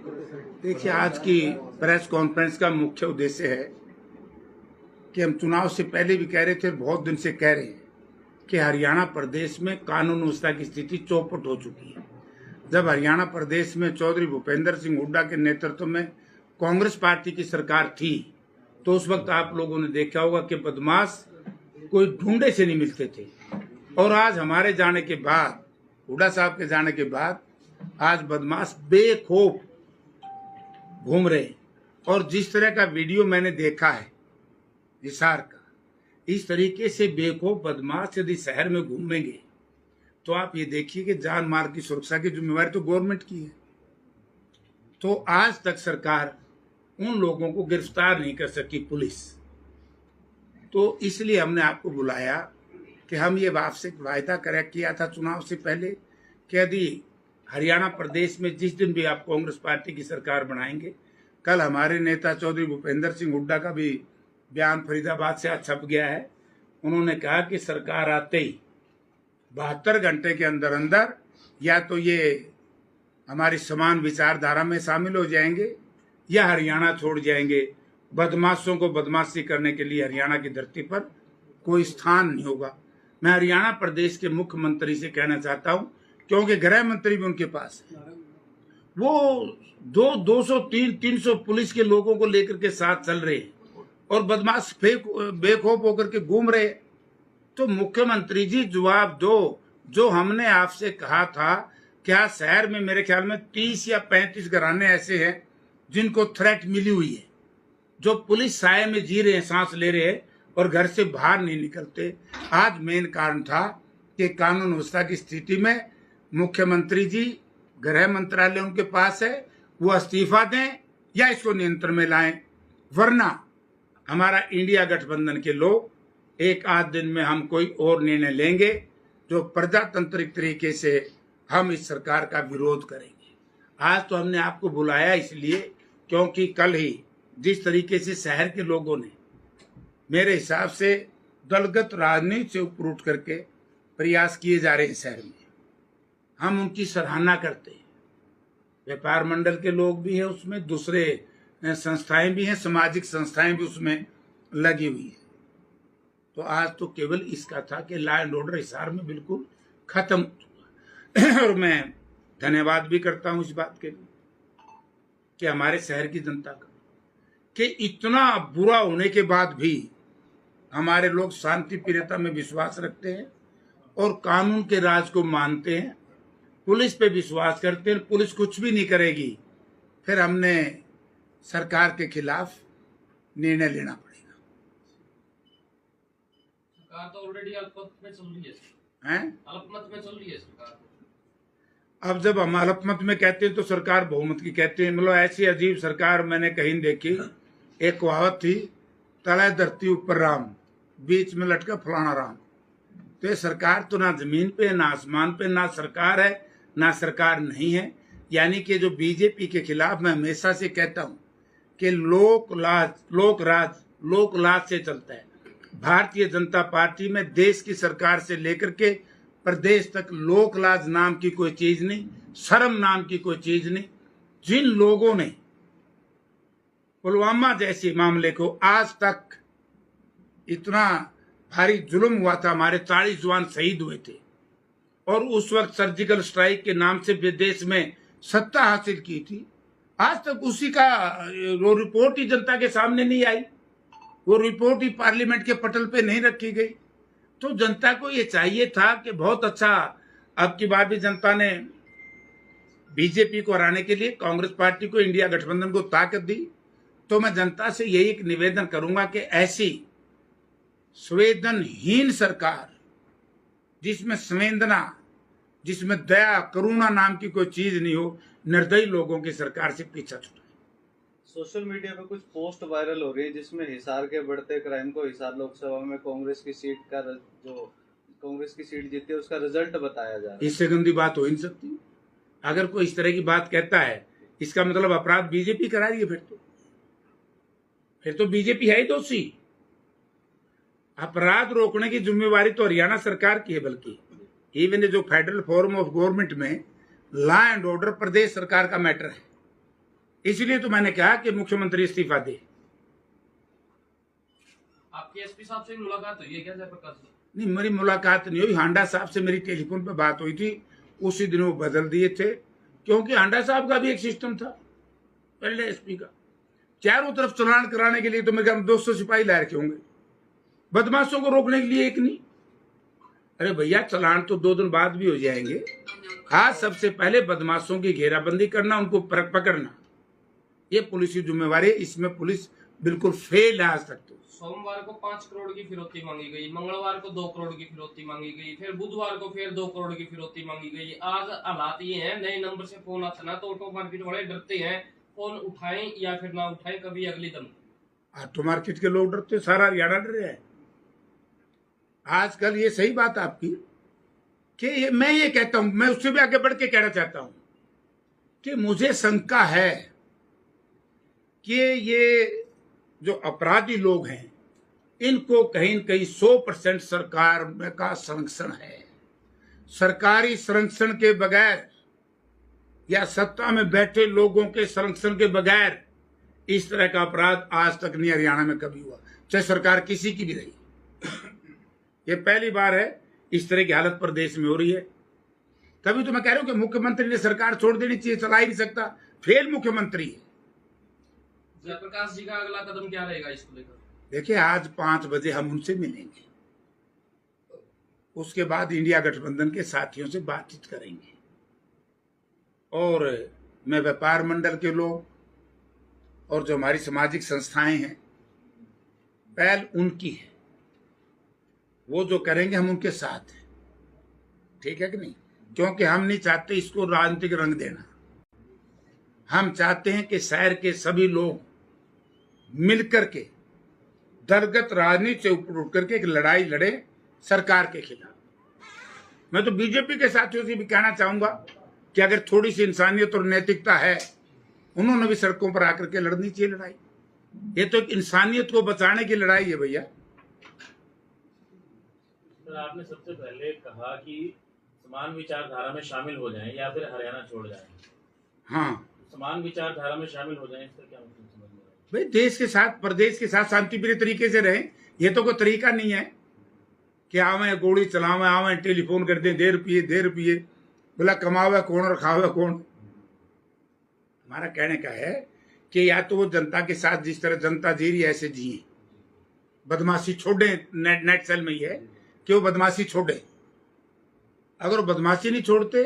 देखिए, आज की प्रेस कॉन्फ्रेंस का मुख्य उद्देश्य है कि हम चुनाव से पहले भी कह रहे थे, बहुत दिन से कह रहे हैं कि हरियाणा प्रदेश में कानून व्यवस्था की स्थिति चौपट हो चुकी है। जब हरियाणा प्रदेश में चौधरी भूपेंद्र सिंह हुड्डा के नेतृत्व में कांग्रेस पार्टी की सरकार थी, तो उस वक्त आप लोगों ने देखा होगा कि बदमाश कोई ढूंढे से नहीं मिलते थे। और आज हमारे जाने के बाद, हुड्डा साहब के जाने के बाद, आज बदमाश बेखौफ घूम रहे। और जिस तरह का वीडियो मैंने देखा है हिसार का, इस तरीके से बेखौफ बदमाश यदि शहर में घूमेंगे तो आप ये देखिए कि जान माल की सुरक्षा की जिम्मेवारी तो गवर्नमेंट की है। तो आज तक सरकार उन लोगों को गिरफ्तार नहीं कर सकी, पुलिस। तो इसलिए हमने आपको बुलाया कि हम ये आपसे वायदा किया था चुनाव से पहले कि यदि हरियाणा प्रदेश में जिस दिन भी आप कांग्रेस पार्टी की सरकार बनाएंगे, कल हमारे नेता चौधरी भूपेंद्र सिंह हुड्डा का भी बयान फरीदाबाद से आज छप गया है। उन्होंने कहा कि सरकार आते ही 72 घंटे के अंदर अंदर या तो ये हमारी समान विचारधारा में शामिल हो जाएंगे या हरियाणा छोड़ जाएंगे। बदमाशों को बदमाशी करने के लिए हरियाणा की धरती पर कोई स्थान नहीं होगा। मैं हरियाणा प्रदेश के मुख्यमंत्री से कहना चाहता हूं, क्योंकि गृह मंत्री भी उनके पास है, वो 200-300 पुलिस के लोगों को लेकर के साथ चल रहे हैं और बदमाश बेखौफ होकर के घूम रहे। तो मुख्यमंत्री जी जवाब दो। जो हमने आपसे कहा था, क्या शहर में मेरे ख्याल में 30 या 35 घराने ऐसे हैं जिनको थ्रेट मिली हुई है, जो पुलिस साये में जी रहे हैं, सांस ले रहे हैं और घर से बाहर नहीं निकलते। आज मेन कारण था कि कानून व्यवस्था की स्थिति में मुख्यमंत्री जी, गृह मंत्रालय उनके पास है, वो इस्तीफा दें या इसको नियंत्रण में लाएं, वरना हमारा इंडिया गठबंधन के लोग एक आध दिन में हम कोई और निर्णय लेंगे जो प्रजातांत्रिक तरीके से हम इस सरकार का विरोध करेंगे। आज तो हमने आपको बुलाया इसलिए क्योंकि कल ही जिस तरीके से शहर के लोगों ने, मेरे हिसाब से दलगत राजनीति से ऊपर उठ करके प्रयास किए जा रहे हैं शहर में, हम उनकी सराहना करते हैं। व्यापार मंडल के लोग भी हैं उसमें, दूसरे संस्थाएं भी हैं, सामाजिक संस्थाएं भी उसमें लगी हुई है। तो आज तो केवल इसका था कि लॉ एंड ऑर्डर हिसार में बिल्कुल खत्म हुआ। और मैं धन्यवाद भी करता हूं इस बात के लिए कि हमारे शहर की जनता का, कि इतना बुरा होने के बाद भी हमारे लोग शांति प्रियता में विश्वास रखते हैं और कानून के राज को मानते हैं, पुलिस पे विश्वास करते हैं। पुलिस कुछ भी नहीं करेगी, फिर हमने सरकार के खिलाफ निर्णय लेना पड़ेगा। सरकार तो ऑलरेडी अल्पमत में चल रही है, अल्पमत में चल रही है सरकार। अब जब हम अल्पमत में कहते हैं तो सरकार बहुमत की कहते हैं। मतलब ऐसी अजीब सरकार मैंने कहीं देखी। एक कहावत थी, तले धरती ऊपर राम, बीच में लटका फलाना राम। तो ये सरकार तो ना जमीन पे, ना आसमान पे, ना सरकार है ना सरकार नहीं है। यानी कि जो बीजेपी के खिलाफ मैं हमेशा से कहता हूं कि लोक लाज से चलता है। भारतीय जनता पार्टी में देश की सरकार से लेकर के प्रदेश तक लोक लाज नाम की कोई चीज नहीं, शर्म नाम की कोई चीज नहीं। जिन लोगों ने पुलवामा जैसे मामले को, आज तक इतना भारी जुल्म हुआ था, हमारे 40 जवान शहीद हुए थे और उस वक्त सर्जिकल स्ट्राइक के नाम से विदेश में सत्ता हासिल की थी, आज तक उसी का वो रिपोर्ट ही जनता के सामने नहीं आई, वो रिपोर्ट ही पार्लियामेंट के पटल पे नहीं रखी गई। तो जनता को ये चाहिए था कि बहुत अच्छा, अब की बार भी जनता ने बीजेपी को हराने के लिए कांग्रेस पार्टी को, इंडिया गठबंधन को ताकत दी। तो मैं जनता से यही एक निवेदन करूंगा कि ऐसी संवेदनहीन सरकार, जिसमें संवेदना, जिसमें दया करुणा नाम की कोई चीज नहीं हो, निर्दयी लोगों की सरकार से पीछा छुड़ाए। सोशल मीडिया पे कुछ पोस्ट वायरल हो रही है जिसमें हिसार के बढ़ते क्राइम को हिसार लोकसभा में कांग्रेस की सीट जीती है उसका रिजल्ट बताया जा रहा है। इससे गंदी बात हो ही नहीं सकती। अगर कोई इस तरह की बात कहता है, इसका मतलब अपराध बीजेपी करा रही है। फिर तो बीजेपी है ही दोषी। अपराध रोकने की जिम्मेवारी तो हरियाणा सरकार की है, बल्कि इवन जो फेडरल फॉर्म ऑफ गवर्नमेंट में लॉ एंड ऑर्डर प्रदेश सरकार का मैटर है। इसलिए तो मैंने कहा कि मुख्यमंत्री इस्तीफा दे। आपकी एसपी साहब से मुलाकात हुई है क्या जयप्रकाश जी? नहीं, मेरी मुलाकात नहीं हुई। हांडा साहब से मेरी टेलीफोन पे बात हुई थी, उसी दिन वो बदल दिए थे, क्योंकि हांडा साहब का भी एक सिस्टम था पहले एसपी का। चारों तरफ चलान कराने के लिए तो मेरे ख्याल में 200 सिपाही ला रखे होंगे, बदमाशों को रोकने के लिए एक नहीं। अरे भैया, चलान तो 2 दिन बाद भी हो जाएंगे। आज सबसे पहले बदमाशों की घेराबंदी करना, उनको पकड़ना, ये पुलिस की जिम्मेवारी है। इसमें पुलिस बिल्कुल फेल है आज तक। तो सोमवार को 5 करोड़ की फिरौती मांगी गई, मंगलवार को 2 करोड़ की फिरौती मांगी गई, फिर बुधवार को फिर 2 करोड़ की फिरौती मांगी गई। आज हालात ये हैं, नए नंबर से फोन आता ना तो ऑटो मार्केट वाले डरते हैं, फोन उठाएं या फिर ना उठाएं, कभी अगली दम। ऑटो मार्केट के लोग डरते, सारा हरियाणा डर रहा है आजकल। ये सही बात आपकी कि मैं ये कहता हूं, मैं उससे भी आगे बढ़ के कहना चाहता हूं कि मुझे शंका है कि ये जो अपराधी लोग हैं, इनको कहीं न कहीं 100% सरकार का संरक्षण है। सरकारी संरक्षण के बगैर या सत्ता में बैठे लोगों के संरक्षण के बगैर इस तरह का अपराध आज तक नहीं हरियाणा में कभी हुआ, चाहे सरकार किसी की भी रही। ये पहली बार है इस तरह की हालत प्रदेश में हो रही है। तभी तो मैं कह रहा हूं कि मुख्यमंत्री ने सरकार छोड़ देनी चाहिए, चला ही नहीं सकता, फेल मुख्यमंत्री है। जयप्रकाश जी का अगला कदम क्या रहेगा इसको लेकर? देखिए, आज 5 बजे हम उनसे मिलेंगे, उसके बाद इंडिया गठबंधन के साथियों से बातचीत करेंगे, और मैं व्यापार मंडल के लोग और जो हमारी सामाजिक संस्थाएं हैं, पहल उनकी है, वो जो करेंगे हम उनके साथ हैं, ठीक है कि नहीं? क्योंकि हम नहीं चाहते इसको राजनीतिक रंग देना। हम चाहते हैं कि शहर के सभी लोग मिलकर के दलगत राजनीति से ऊपर उठ करके एक लड़ाई लड़े सरकार के खिलाफ। मैं तो बीजेपी के साथियों से भी कहना चाहूंगा कि अगर थोड़ी सी इंसानियत और नैतिकता है, उन्होंने भी सड़कों पर आकर के लड़नी चाहिए लड़ाई। ये तो एक इंसानियत को बचाने की लड़ाई है भैया। सर, आपने सबसे पहले कहा कि समान विचारधारा में शामिल हो जाएं या फिर हरियाणा छोड़ जाएं। हाँ, समान विचारधारा में शामिल हो जाएं, इसका क्या मतलब समझ में आया? भाई, देश के साथ, प्रदेश के साथ शांतिप्रिय तरीके से रहें। ये तो कोई तरीका नहीं है कि आवे गोली चलावे, आवे टेलीफोन कर दें, 2 रुपये बोला, कमावे कौन और खावे कौन। हमारा कहने का है कि या तो वो जनता के साथ जिस तरह जनता जी रही है ऐसे जिए, बदमाशी छोड़े। नेट सेल में ही है कि वो बदमाशी छोड़े। अगर वो बदमाशी नहीं छोड़ते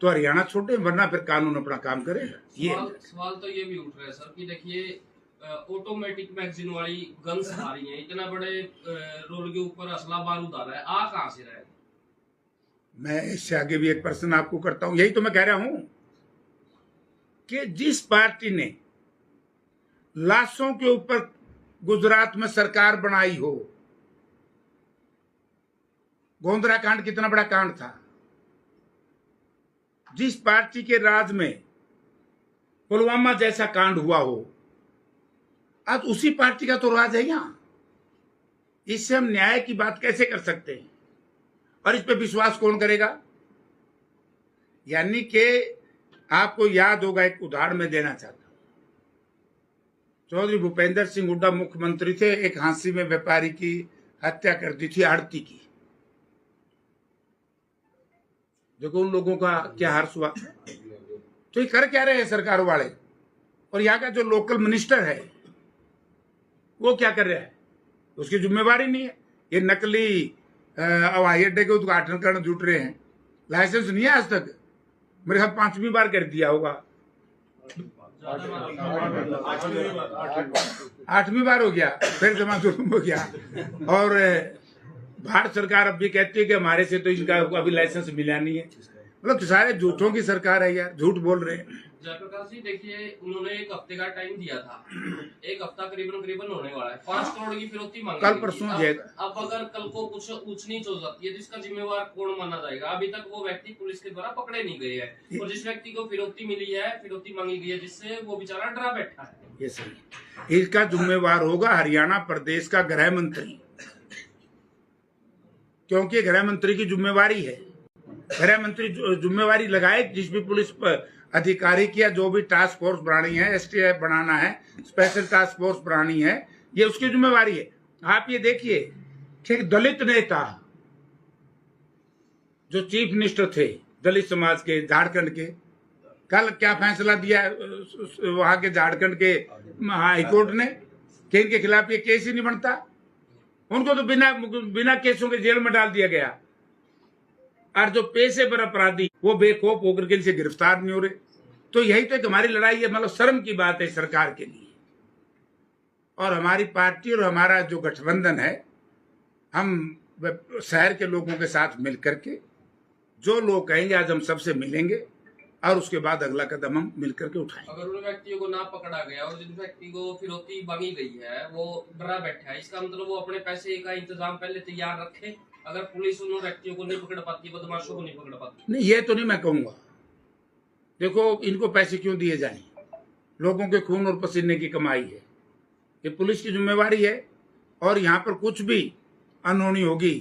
तो हरियाणा छोड़े, वरना फिर कानून अपना काम करेगा। ये सवाल तो ये भी उठ रहा है सर कि देखिए, ऑटोमेटिक मैगजीन वाली गन्स आ रही हैं, इतना बड़े रोल के ऊपर असला बारूद आ रहा है, आ कहां से रहा है? मैं इससे आगे भी एक प्रश्न आपको करता हूं। यही तो मैं कह रहा हूं कि जिस पार्टी ने लाशों के ऊपर गुजरात में सरकार बनाई हो, गोंधरा कांड कितना बड़ा कांड था, जिस पार्टी के राज में पुलवामा जैसा कांड हुआ हो, आज उसी पार्टी का तो राज है यहां। इससे हम न्याय की बात कैसे कर सकते हैं? और इस पे विश्वास कौन करेगा? यानी कि आपको याद होगा, एक उदाहरण मैं देना चाहता हूं। चौधरी भूपेंद्र सिंह हुड्डा मुख्यमंत्री थे, एक हांसी में व्यापारी की हत्या कर दी थी, आड़ती की। देखो उन लोगों का क्या हर्ष हुआ। तो ये कर क्या रहे हैं सरकार वाले? और यहाँ का जो लोकल मिनिस्टर है वो क्या कर रहा है? उसकी जिम्मेवारी नहीं है। ये नकली हवाई अड्डे के उद्घाटन करने जुट रहे हैं, लाइसेंस नहीं है आज तक। मेरे ख्याल 5वीं बार कर दिया होगा, 8वीं बार हो गया, फिर जमा हो गया। और भारत सरकार अब भी कहती है कि हमारे से तो इनका अभी लाइसेंस मिला नहीं है। मतलब सारे झूठों की सरकार है यार, झूठ बोल रहे हैं। जयप्रकाश जी देखिए, उन्होंने 1 हफ्ते का टाइम दिया था, 1 हफ्ता करीबन होने वाला है, 5 करोड़ की फिरौती मांगी। कल परसों जाएगा। अब अगर कल को कुछ ऊंच नीच हो जाती है तो इसका जिम्मेवार कौन माना जाएगा? अभी तक वो व्यक्ति पुलिस के द्वारा पकड़े नहीं गए हैं, और जिस व्यक्ति को फिरौती मिली है, फिरौती मांगी गई है, जिससे वो बेचारा डरा बैठा है। ये सही, इसका जिम्मेवार होगा हरियाणा प्रदेश का गृह मंत्री, क्योंकि गृह मंत्री की जिम्मेवारी है। गृह मंत्री जिम्मेवारी लगाए, जिस भी पुलिस अधिकारी की या जो भी टास्क फोर्स बनानी है, एसटीएफ बनाना है, स्पेशल टास्क फोर्स बनानी है, ये उसकी जिम्मेवारी है। आप ये देखिए कि एक दलित नेता जो चीफ मिनिस्टर थे दलित समाज के झारखंड के, कल क्या फैसला दिया वहां के झारखंड के हाईकोर्ट ने कि इनके खिलाफ ये केस ही नहीं बनता। उनको तो बिना केसों के जेल में डाल दिया गया, और जो पेशेवर अपराधी वो बेखौफ होकर के इनसे गिरफ्तार नहीं हो रहे। तो यही तो एक हमारी लड़ाई है, मतलब शर्म की बात है सरकार के लिए। और हमारी पार्टी और हमारा जो गठबंधन है, हम शहर के लोगों के साथ मिलकर के जो लोग कहेंगे आज हम सबसे मिलेंगे और उसके बाद अगला कदम हम मिलकर के उठाएंगे। अगर उन व्यक्तियों को ना पकड़ा गया और जिन व्यक्ति को फिरौती मांगी गई है वो डरा बैठा है, इसका मतलब वो अपने पैसे का इंतजाम पहले तैयार रखे। अगर पुलिस उन व्यक्तियों को नहीं पकड़ पाती, बदमाशों को नहीं पकड़ पाती। नहीं, ये तो नहीं मैं कहूंगा। देखो, इनको पैसे क्यों दिए जाएं? लोगों के खून और पसीने की कमाई है, ये पुलिस की जिम्मेवारी है। और यहाँ पर कुछ भी अनहोनी होगी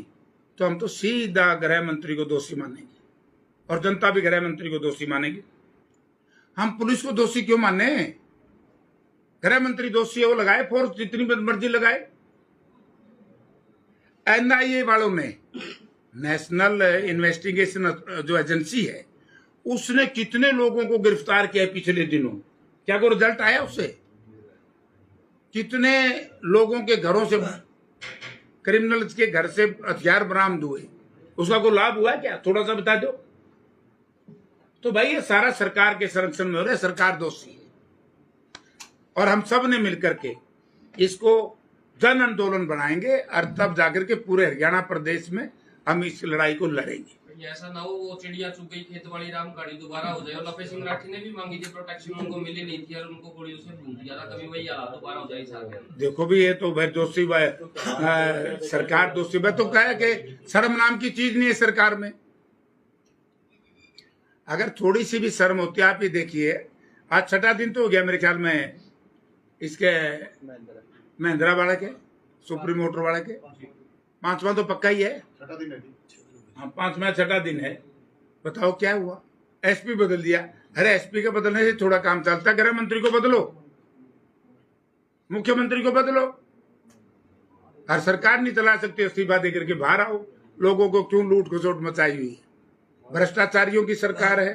तो हम तो सीधा गृह मंत्री को दोषी मानेंगे और जनता भी गृह मंत्री को दोषी मानेगी। हम पुलिस को दोषी क्यों माने? गृह मंत्री दोषी है, वो लगाए फोर्स जितनी मर्जी लगाए। एनआईए वालों ने, नेशनल इन्वेस्टिगेशन जो एजेंसी है, उसने कितने लोगों को गिरफ्तार किया पिछले दिनों? क्या कोई रिजल्ट आया उससे? कितने लोगों के घरों से, क्रिमिनल्स के घर से हथियार बरामद हुए? उसका कोई लाभ हुआ क्या? थोड़ा सा बता दो। तो भाई ये सारा सरकार के संरक्षण में हो रहा है, सरकार दोषी है। और हम सब ने मिलकर के इसको जन आंदोलन बनाएंगे और तब जाकर के पूरे हरियाणा प्रदेश में हम इस लड़ाई को लड़ेंगे। ऐसा ना हो वो चिड़िया चुग गई खेत वाली राम गाड़ी दोबारा हो जाए। और लपे सिंह राठी ने भी मांगी थी प्रोटेक्शन, उनको मिली नहीं थी और उनको गोलियों से भून दिया था। कभी वही हालात दोबारा हो जाए साथ। देखो भी, ये तो भाई दोषी सरकार दोषी है। तो क्या है कि शर्म नाम की चीज नहीं है सरकार में। अगर थोड़ी सी भी शर्म होती, आप ये देखिए आज 6ठा दिन तो हो गया मेरे ख्याल में इसके महिंद्रा वाले के, सुप्रीम मोटर वाले के। 5वां तो पक्का ही है, 6ठा दिन है। हाँ, 5वां 6ठा दिन है। बताओ क्या हुआ? एसपी बदल दिया। अरे एसपी के बदलने से थोड़ा काम चलता? गृह मंत्री को बदलो, मुख्यमंत्री को बदलो। हर सरकार नहीं चला सकती, इस्तीफा देकर के बाहर आओ। लोगों को क्यों लूट खसोट मचाई हुई है? भ्रष्टाचारियों की सरकार है।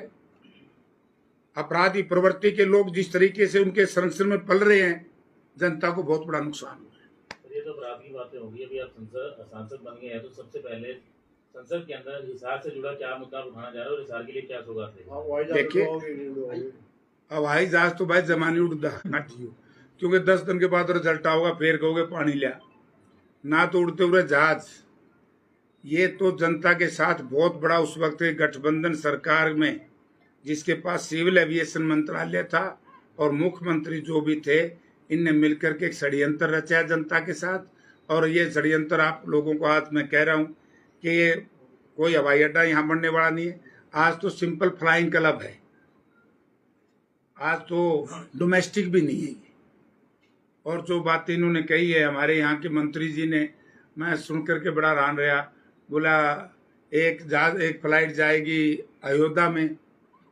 अपराधी प्रवृत्ति के लोग जिस तरीके से उनके संरक्षण में पल रहे हैं, जनता को बहुत बड़ा नुकसान हुआ है। ये तो अपराध की बातें होगी। अभी आप सांसद बन गए हैं, तो सबसे पहले संसद के अंदर हिसार से जुड़ा क्या मुद्दा उठाना जा रहे हो और हिसार के लिए क्या सौगात है? देखिए, हवाई जहाज तो भाई जमाने उड़ता क्योंकि 10 दिन के बाद रिजल्ट आओगे, फिर कहोगे पानी लिया ना। तो उड़ते हुए जहाज, ये तो जनता के साथ बहुत बड़ा उस वक्त गठबंधन सरकार में, जिसके पास सिविल एविएशन मंत्रालय था और मुख्यमंत्री जो भी थे, इनने मिलकर के एक षड्यंत्र रचा जनता के साथ। और ये षड्यंत्र आप लोगों को आज मैं कह रहा हूं कि ये कोई हवाई अड्डा यहाँ बनने वाला नहीं है। आज तो सिंपल फ्लाइंग क्लब है, आज तो डोमेस्टिक भी नहीं है। और जो बात इन्होंने कही है हमारे यहाँ के मंत्री जी ने, मैं सुन करके बड़ा हैरान रहा। बोला एक फ्लाइट जाएगी अयोध्या में,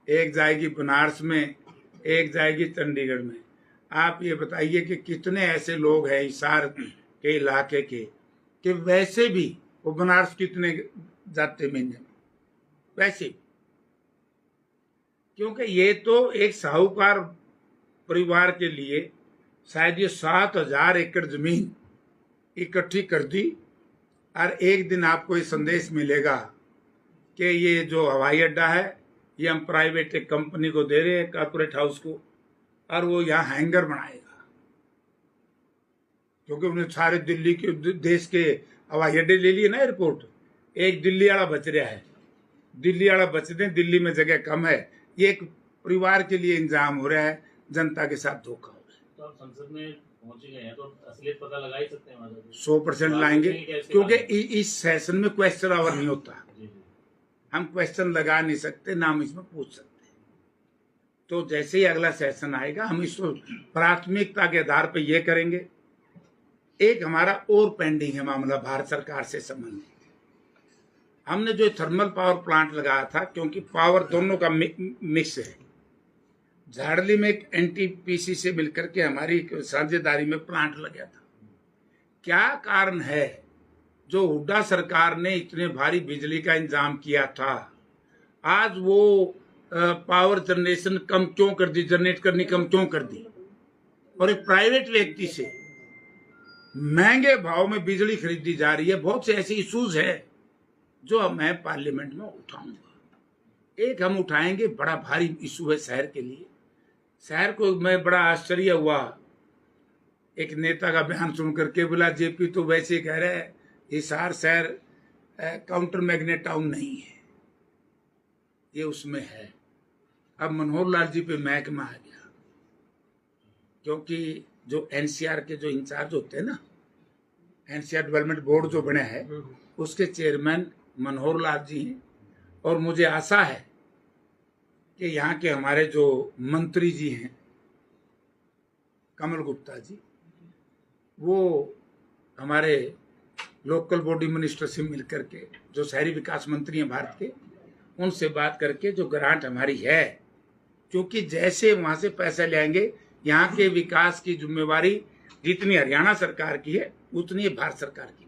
एक जाएगी बनारस में, एक जाएगी चंडीगढ़ में। आप ये बताइए कि कितने ऐसे लोग हैं हिसार के इलाके के कि वैसे भी वो बनारस कितने जाते महीने में? वैसे, क्योंकि ये तो एक साहूकार परिवार के लिए शायद ये 7000 एकड़ जमीन इकट्ठी कर दी। और एक दिन आपको ये संदेश मिलेगा कि ये जो हवाई अड्डा है ये हम प्राइवेट एक कंपनी को दे रहे हैं, कॉर्पोरेट हाउस को, और वो यहाँ हैंगर बनाएगा। क्योंकि उन्हें सारे दिल्ली के देश के हवाई अड्डे ले लिए ना, एयरपोर्ट। एक दिल्ली वाला बच रहा है, दिल्ली वाला बचते, दिल्ली में जगह कम है। ये एक परिवार के लिए इंतजाम हो रहा है, जनता के साथ धोखा हो रहा है। तो आप संसद में पहुंच गए हैं तो असलियत पता लगा ही सकते हैं। 100% लाएंगे, क्योंकि इस सेशन में क्वेश्चन आवर नहीं होता। हम क्वेश्चन लगा नहीं सकते, ना हम इसमें पूछ सकते। तो जैसे ही अगला सेशन आएगा हम इसको प्राथमिकता के आधार पर ये करेंगे। एक हमारा और पेंडिंग है मामला भारत सरकार से संबंधित। हमने जो थर्मल पावर प्लांट लगाया था, क्योंकि पावर दोनों का मिक्स है, झाड़ली में एक एनटीपीसी से मिलकर के हमारी साझेदारी में प्लांट लगा था। क्या कारण है जो हुड्डा सरकार ने इतने भारी बिजली का इंतजाम किया था, आज वो पावर जनरेशन कम क्यों कर दी, जनरेट करनी कम क्यों कर दी, और एक प्राइवेट व्यक्ति से महंगे भाव में बिजली खरीदी जा रही है। बहुत से ऐसे इश्यूज है जो मैं पार्लियामेंट में उठाऊंगा। एक हम उठाएंगे, बड़ा भारी इशू है शहर के लिए। शहर को मैं बड़ा आश्चर्य हुआ एक नेता का बयान सुन करके, बोला जेपी तो वैसे कह रहे हैं हिसार शहर काउंटर मैग्नेट टाउन नहीं है, ये उसमें है। अब मनोहर लाल जी पे महकमा आ गया, क्योंकि जो एनसीआर के जो इंचार्ज होते हैं ना, एनसीआर डेवलपमेंट बोर्ड जो बने हैं, उसके चेयरमैन मनोहर लाल जी हैं। और मुझे आशा है कि यहाँ के हमारे जो मंत्री जी हैं कमल गुप्ता जी, वो हमारे लोकल बॉडी मिनिस्टर से मिलकर के, जो शहरी विकास मंत्री हैं भारत के, उनसे बात करके जो ग्रांट हमारी है, क्योंकि जैसे वहां से पैसे लेंगे, यहाँ के विकास की जिम्मेवारी जितनी हरियाणा सरकार की है उतनी भारत सरकार की।